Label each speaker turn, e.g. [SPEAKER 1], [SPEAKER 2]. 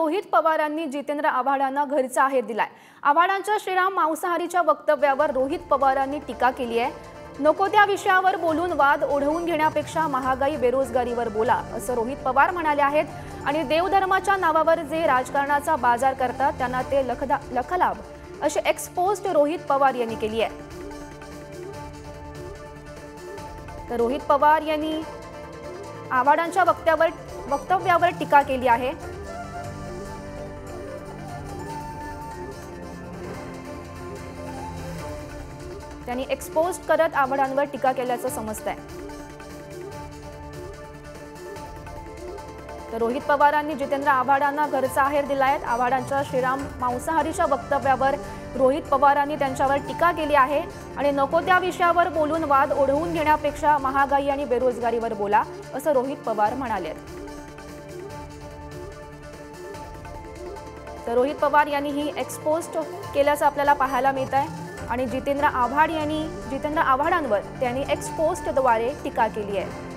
[SPEAKER 1] रोहित पवारांनी जितेंद्र आव्हाडांना घरचा आहेर दिलाय। आव्हाडांच्या श्रीराम मांसाहारीच्या वक्तव्यावर रोहित पवारांनी टीका केली आहे। नको त्या विषयावर बोलून वाद ओढवून घेण्यापेक्षा महागाई बेरोजगारीवर बोला असं रोहित पवार म्हणाले आहेत। आणि देवधर्माच्या नावावर जे राजकारणाचा बाजार करतात त्यांना ते लखलाभ अशी एक्सपोज्ड रोहित पवार यांनी केली आहे। तर रोहित पवार यांनी आव्हाडांच्या वक्तव्यावर टीका केली आहे। त्यांनी एक्सपोज्ड करत आव्हाडांवर टीका केल्याचं समजतंय। तर रोहित पवारांनी जितेंद्र आव्हाडांना घरचा आहेर दिलाय। आव्हाडांच्या श्रीराम मांसाहारीच्या वक्तव्यावर रोहित पवारांनी त्यांच्यावर टीका केली आहे। आणि नको त्या विषयावर बोलून वाद ओढवून घेण्यापेक्षा महागाई आणि बेरोजगारीवर बोला असं रोहित पवार म्हणाले। तर रोहित पवार यांनी ही एक्सपोज्ड केल्याचं आपल्याला पाहायला मिळत आहे। आणि जितेंद्र आव्हाडांवर त्यांनी एक्सपोज्डद्वारे टीका केली आहे।